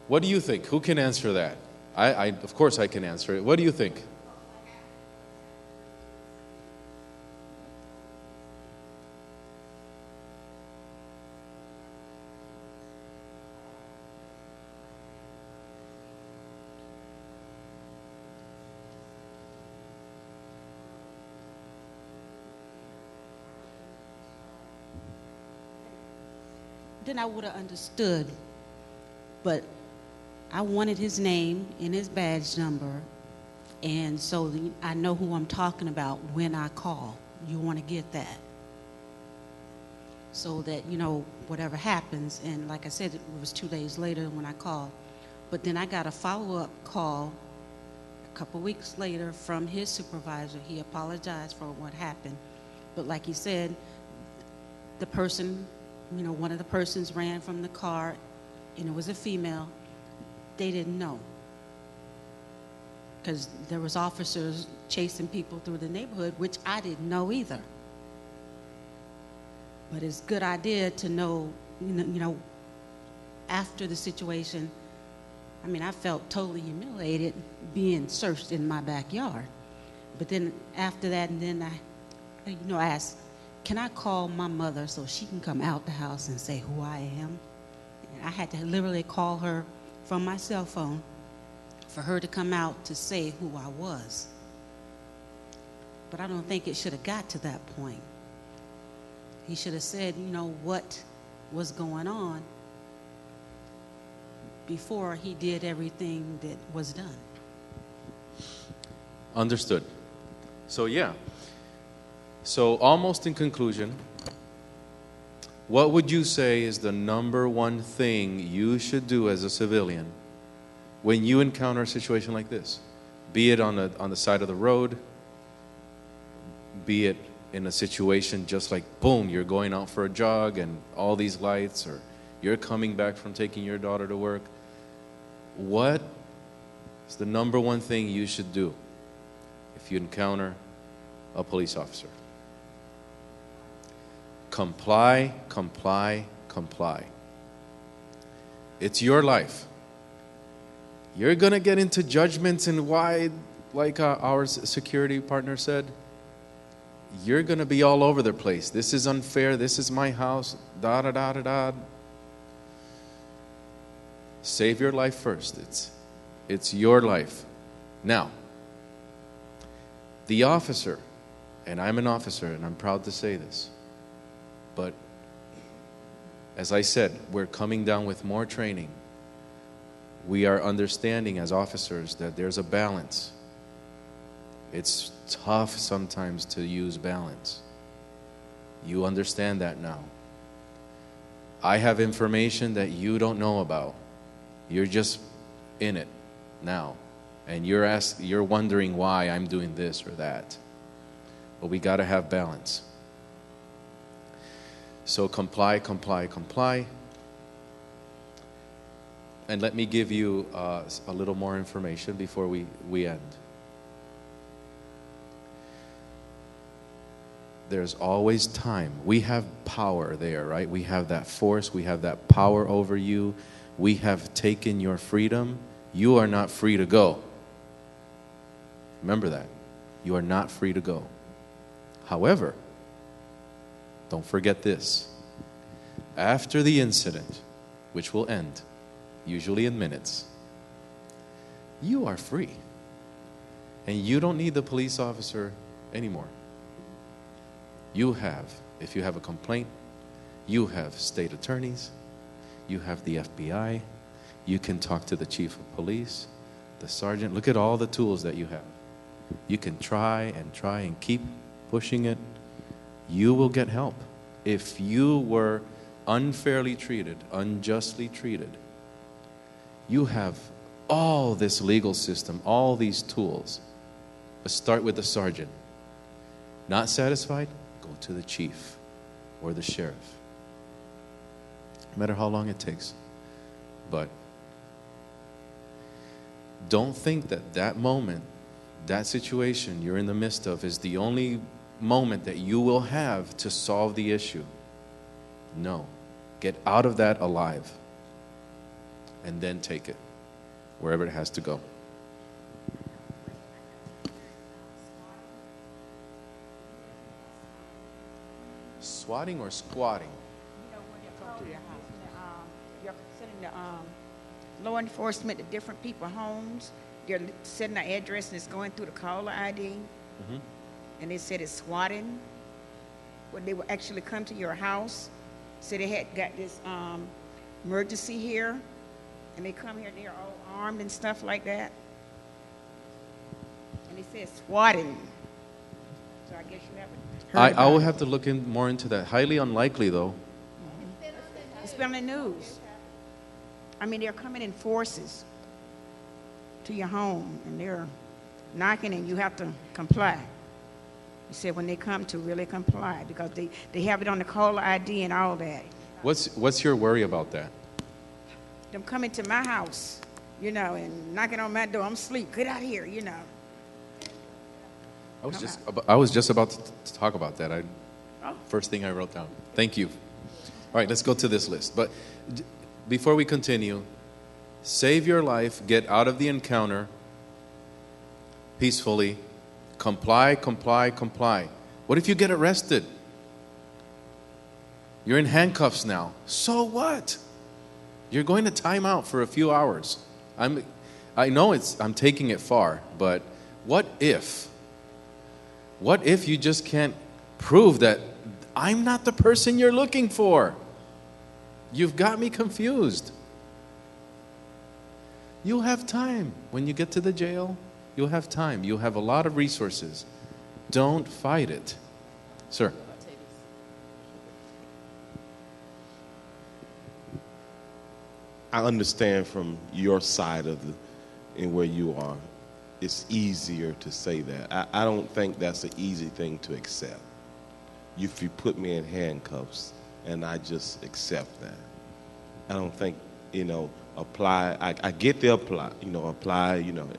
What do you think? Who can answer that? I of course I can answer it. What do you think? Then I would have understood. But I wanted his name and his badge number, and so I know who I'm talking about when I call. You want to get that, so that, you know, whatever happens. And like I said, it was 2 days later when I called. But then I got a follow-up call a couple weeks later from his supervisor. He apologized for what happened. But like he said, the person, you know, one of the persons ran from the car, and it was a female. They didn't know, because there was officers chasing people through the neighborhood, which I didn't know either. But it's a good idea to know, you know, after the situation. I mean, I felt totally humiliated being searched in my backyard. But then after that, and then I asked, can I call my mother so she can come out the house and say who I am? And I had to literally call her from my cell phone for her to come out to say who I was. But I don't think it should have got to that point. He should have said, you know, what was going on before he did everything that was done. Understood. So, yeah. So, almost in conclusion, what would you say is the number one thing you should do as a civilian when you encounter a situation like this? Be it on the side of the road, be it in a situation just like, boom, you're going out for a jog and all these lights, or you're coming back from taking your daughter to work, what is the number one thing you should do if you encounter a police officer? Comply, comply, comply. It's your life. You're going to get into judgments and why, like our security partner said, you're going to be all over the place. This is unfair. This is my house. Da, da, da, da, da. Save your life first. It's your life. Now, the officer, and I'm an officer, and I'm proud to say this, but as I said, we're coming down with more training. We are understanding as officers that there's a balance. It's tough sometimes to use balance. You understand that now. I have information that you don't know about. You're just in it now. And you're wondering why I'm doing this or that. But we got to have balance. So comply, comply, comply. And let me give you a little more information before we end. There's always time. We have power there, right? We have that force. We have that power over you. We have taken your freedom. You are not free to go. Remember that. You are not free to go. However, don't forget this. After the incident, which will end, usually in minutes, you are free. And you don't need the police officer anymore. You have, if you have a complaint, you have state attorneys, you have the FBI, you can talk to the chief of police, the sergeant. Look at all the tools that you have. You can try and keep pushing it. You will get help. If you were unfairly treated, unjustly treated, you have all this legal system, all these tools. But start with the sergeant. Not satisfied? Go to the chief or the sheriff. No matter how long it takes. But don't think that moment, that situation you're in the midst of is the only moment that you will have to solve the issue. No. Get out of that alive. And then take it wherever it has to go. Swatting or squatting? You know, when you're calling, you're sending the law enforcement to different people's homes. They're sending an address and it's going through the caller ID. Mm-hmm. And they said it's swatting. When they will actually come to your house, say they had got this emergency here, and they come here, they're all armed and stuff like that. And they said swatting. So I guess you haven't heard I will about it. have to look more into that. Highly unlikely, though. It's been on the news. I mean, they're coming in forces to your home, and they're knocking, and you have to comply. He said when they come to really comply, because they have it on the caller ID and all that. What's your worry about that? Them coming to my house, you know, and knocking on my door. I'm asleep. Get out of here, you know. I was just about to talk about that. First thing I wrote down. Thank you. All right, let's go to this list. But before we continue, save your life, get out of the encounter peacefully, comply, comply, comply. What if you get arrested? You're in handcuffs now. So what? You're going to time out for a few hours. I know I'm taking it far, but what if? What if you just can't prove that I'm not the person you're looking for? You've got me confused. You'll have time. When you get to the jail, you'll have time. You'll have a lot of resources. Don't fight it. Sir. I understand from your side of and where you are, it's easier to say that. I don't think that's an easy thing to accept. if you put me in handcuffs and I just accept that. I don't think, apply. I get the apply,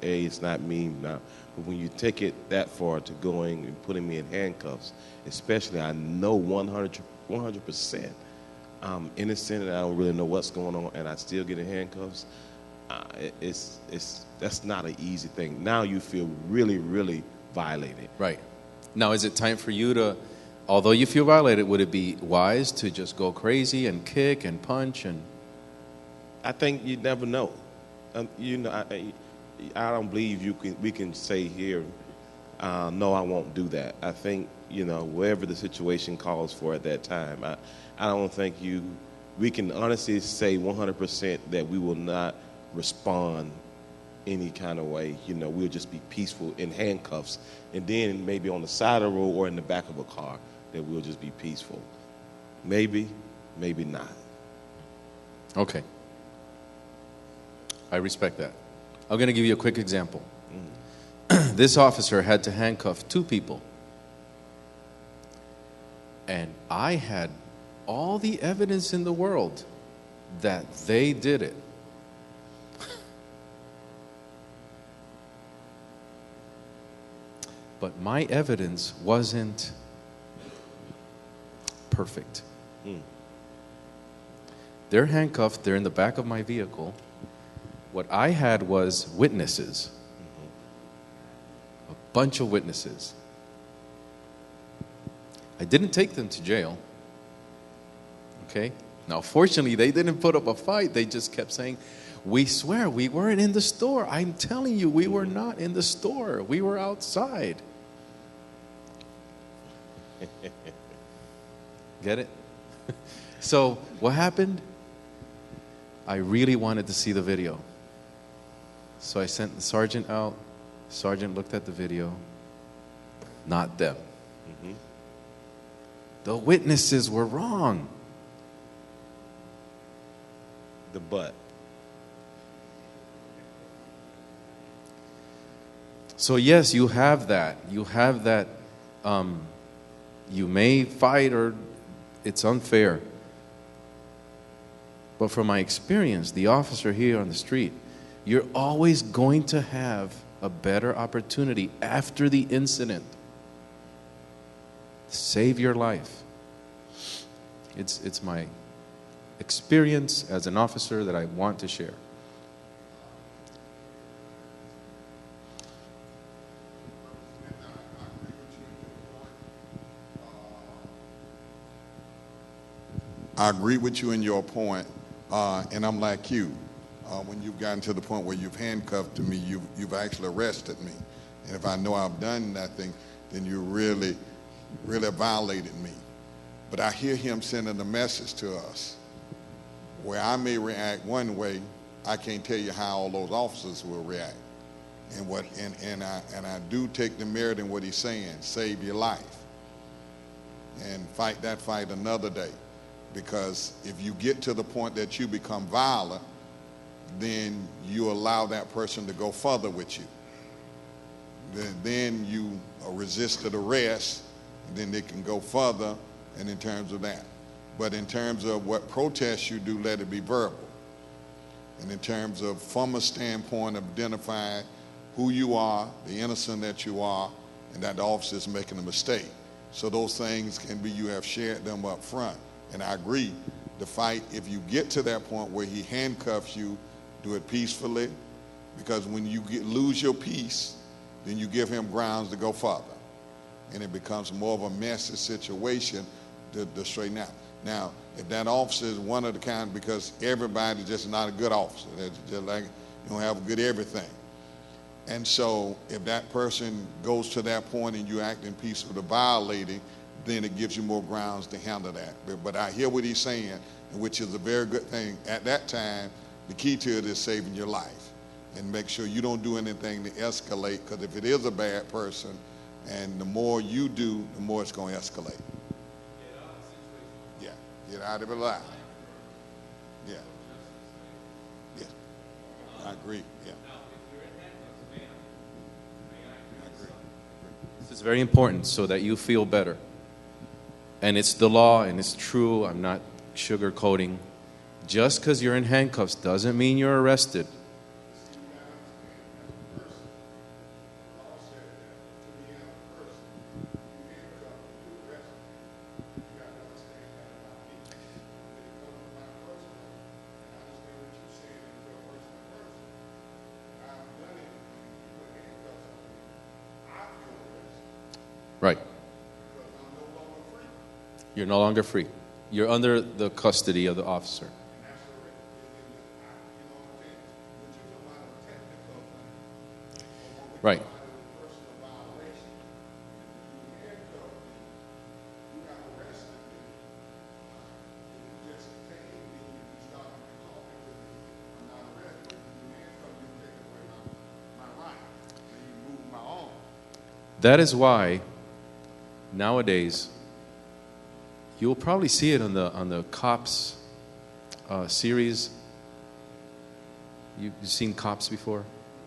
hey, it's not me now. But when you take it that far to going and putting me in handcuffs, especially I know 100% I'm innocent and I don't really know what's going on and I still get in handcuffs, that's not an easy thing. Now you feel really, really violated. Right. Now, is it time for you to, although you feel violated, would it be wise to just go crazy and kick and punch and... I think you never know. I don't believe we can say here, no, I won't do that. I think, wherever the situation calls for at that time, I don't think we can honestly say 100% that we will not respond any kind of way. We'll just be peaceful in handcuffs. And then maybe on the side of the road or in the back of a car, that we'll just be peaceful. Maybe, maybe not. Okay. I respect that. I'm going to give you a quick example. This officer had to handcuff 2 people. And I had all the evidence in the world that they did it. But my evidence wasn't perfect. They're handcuffed. They're in the back of my vehicle. What I had was witnesses. A bunch of witnesses. I didn't take them to jail. Okay? Now, fortunately, they didn't put up a fight. They just kept saying, we swear we weren't in the store. I'm telling you, we were not in the store. We were outside. Get it? So, what happened? I really wanted to see the video. So I sent the sergeant out. The sergeant looked at the video. Not them. The witnesses were wrong. The but. So yes, you have that. You have that. You may fight or it's unfair. But from my experience, the officer here on the street, you're always going to have a better opportunity after the incident. Save your life. It's my experience as an officer that I want to share. I agree with you in your point, and I'm like you. When you've gotten to the point where you've handcuffed me, you've actually arrested me. And if I know I've done nothing, then you really violated me. But I hear him sending a message to us where I may react one way. I can't tell you how all those officers will react. And I do take the merit in what he's saying. Save your life and fight that fight another day. Because if you get to the point that you become violent, then you allow that person to go further with you. Then you resisted arrest, and then they can go further, and in terms of that. But in terms of what protests you do, let it be verbal. And in terms of, from a standpoint of identifying who you are, the innocent that you are, and that the officer is making a mistake. So those things can be, you have shared them up front. And I agree, the fight, if you get to that point where he handcuffs you, do it peacefully, because when you lose your peace, then you give him grounds to go further. And it becomes more of a messy situation to straighten out. Now, if that officer is one of the kind, because everybody's just not a good officer, they're just like, you don't have a good everything. And so if that person goes to that point and you act in peaceful to violating, then it gives you more grounds to handle that. But I hear what he's saying, which is a very good thing. At that time, the key to it is saving your life and make sure you don't do anything to escalate, because if it is a bad person, and the more you do, the more it's going to escalate. Yeah, get out of it alive. Yeah. Yeah, I agree, yeah. This is very important so that you feel better. And it's the law, and it's true. I'm not sugarcoating. Just because you're in handcuffs doesn't mean you're arrested. Right. You're no longer free. You're under the custody of the officer. Right. That is why nowadays you'll probably see it on the Cops series. You've seen Cops before?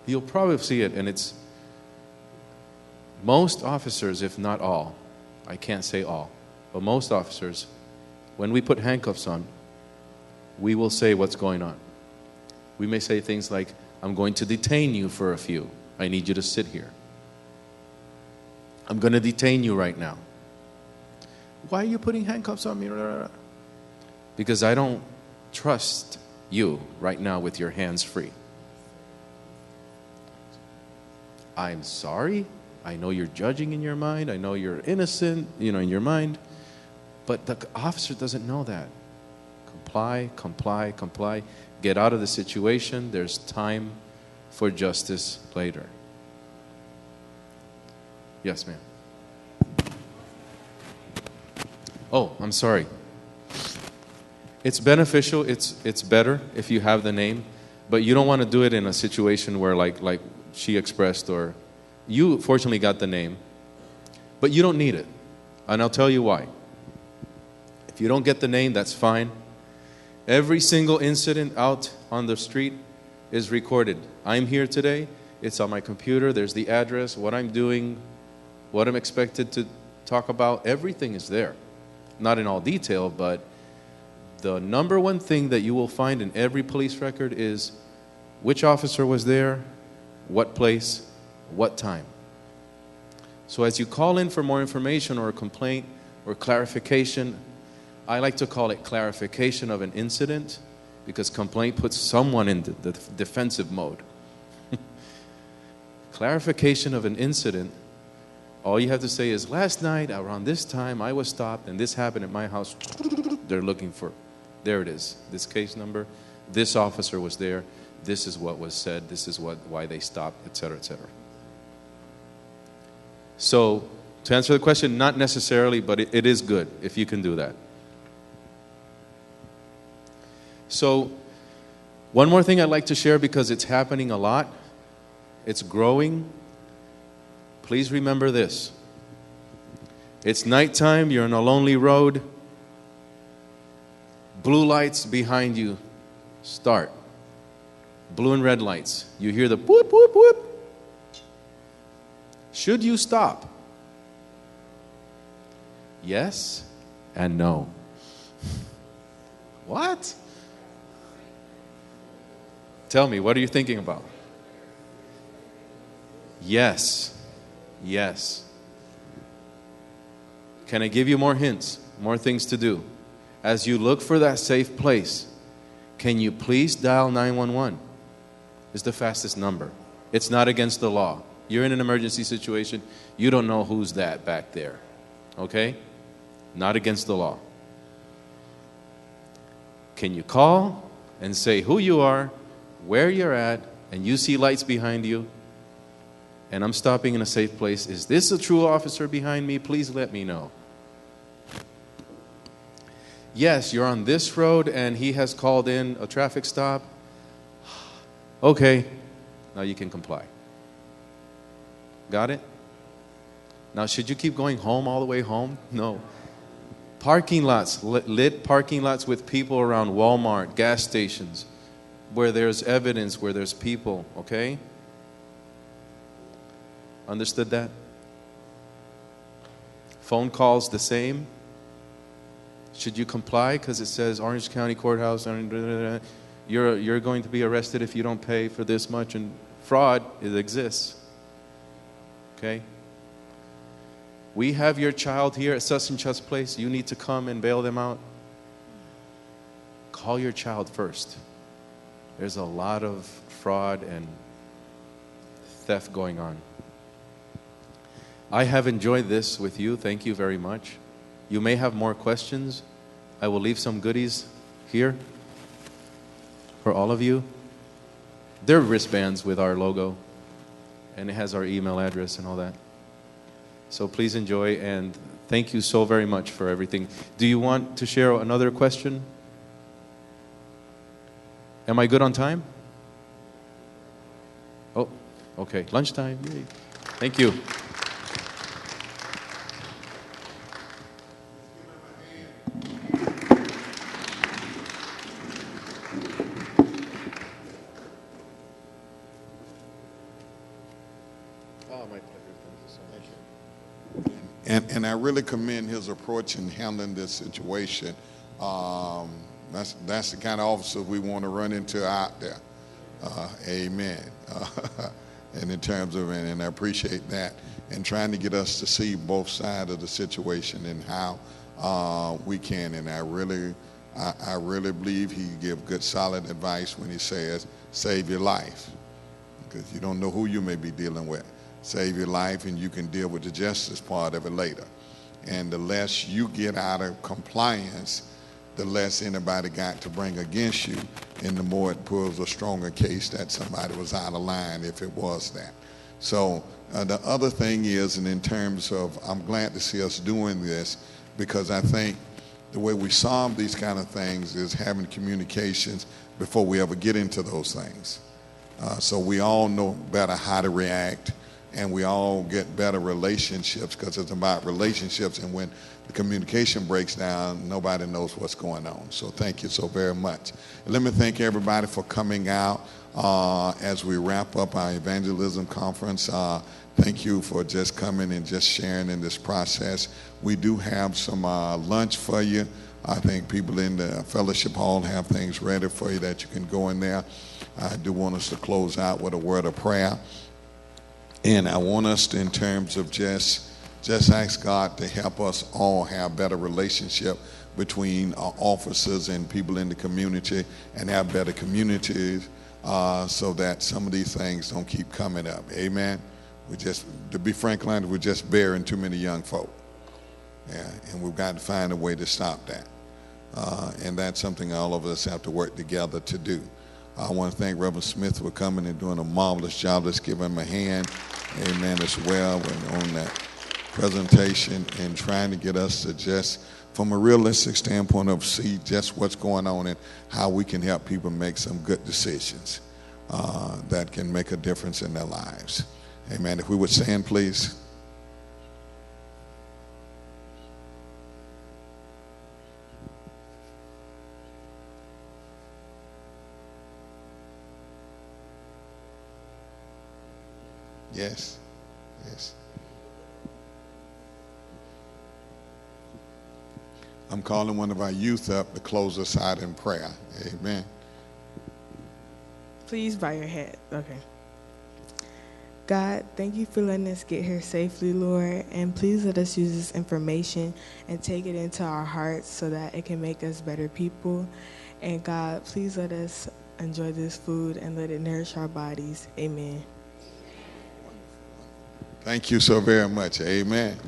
You'll probably see it, and it's most officers, if not all, I can't say all, but most officers, when we put handcuffs on, we will say what's going on. We may say things like, I'm going to detain you for a few. I need you to sit here. I'm going to detain you right now. Why are you putting handcuffs on me? Because I don't trust you right now with your hands free. I'm sorry. I know you're judging in your mind. I know you're innocent, in your mind. But the officer doesn't know that. Comply, comply, comply. Get out of the situation. There's time for justice later. Yes, ma'am. Oh, I'm sorry. It's beneficial. It's better if you have the name, but you don't want to do it in a situation where like she expressed, or you fortunately got the name, but you don't need it. And I'll tell you why. If you don't get the name, that's fine. Every single incident out on the street is recorded. I'm here today. It's on my computer. There's the address, what I'm doing, what I'm expected to talk about. Everything is there. Not in all detail, but the number one thing that you will find in every police record is which officer was there, what place, what time. So as you call in for more information or a complaint or clarification, I like to call it clarification of an incident, because complaint puts someone in the defensive mode. Clarification of an incident, all you have to say is, last night around this time I was stopped and this happened at my house. They're looking for, there it is, this case number, this officer was there, this is what was said, this is why they stopped, etc., etc. So, to answer the question, not necessarily, but it is good if you can do that. So, one more thing I'd like to share, because it's happening a lot, it's growing. Please remember this. It's nighttime, you're on a lonely road, blue lights behind you start. Blue and red lights. You hear the whoop, whoop, whoop. Should you stop? Yes and no. What? Tell me, what are you thinking about? Yes. Yes. Can I give you more hints, more things to do? As you look for that safe place, can you please dial 911? It's the fastest number. It's not against the law. You're in an emergency situation. You don't know who's that back there. Okay? Not against the law. Can you call and say who you are, where you're at, and you see lights behind you, and I'm stopping in a safe place. Is this a true officer behind me? Please let me know. Yes, you're on this road and he has called in a traffic stop. Okay, now you can comply. Got it? Now, should you keep going home all the way home? No. Parking lots, lit parking lots with people around, Walmart, gas stations, where there's evidence, where there's people, okay? Understood that? Phone calls the same. Should you comply because it says Orange County Courthouse, you're going to be arrested if you don't pay for this much, and fraud, it exists. Okay? We have your child here at such and such place. You need to come and bail them out. Call your child first. There's a lot of fraud and theft going on. I have enjoyed this with you. Thank you very much. You may have more questions. I will leave some goodies here for all of you. They're wristbands with our logo, and it has our email address and all that. So please enjoy, and thank you so very much for everything. Do you want to share another question? Am I good on time? Oh, okay. Lunchtime. Yay. Thank you. And I really commend his approach in handling this situation. That's the kind of officer we want to run into out there. Amen. And in terms of, and I appreciate that, and trying to get us to see both sides of the situation and how we can. And I really believe he give good, solid advice when he says, save your life, because you don't know who you may be dealing with. Save your life, and you can deal with the justice part of it later. And the less you get out of compliance, the less anybody got to bring against you, and the more it proves a stronger case that somebody was out of line if it was that. So the other thing is, and in terms of, I'm glad to see us doing this, because I think the way we solve these kind of things is having communications before we ever get into those things. So we all know better how to react, and we all get better relationships, because it's about relationships, and when the communication breaks down, nobody knows what's going on. So thank you so very much. And let me thank everybody for coming out as we wrap up our evangelism conference. Thank you for just coming and just sharing in this process. We do have some lunch for you. I think people in the fellowship hall have things ready for you that you can go in there. I do want us to close out with a word of prayer. And I want us to, in terms of just ask God to help us all have better relationship between officers and people in the community, and have better communities so that some of these things don't keep coming up. Amen. To be frank, we're just bearing too many young folk. Yeah, and we've got to find a way to stop that. And that's something all of us have to work together to do. I want to thank Reverend Smith for coming and doing a marvelous job. Let's give him a hand. Amen, as well, on that presentation, and trying to get us to just, from a realistic standpoint, of see just what's going on and how we can help people make some good decisions that can make a difference in their lives. Amen. If we would stand, please. Yes, yes. I'm calling one of our youth up to close us out in prayer. Amen. Please bow your head. Okay. God, thank you for letting us get here safely, Lord, and please let us use this information and take it into our hearts so that it can make us better people. And God, please let us enjoy this food and let it nourish our bodies. Amen. Thank you so very much. Amen.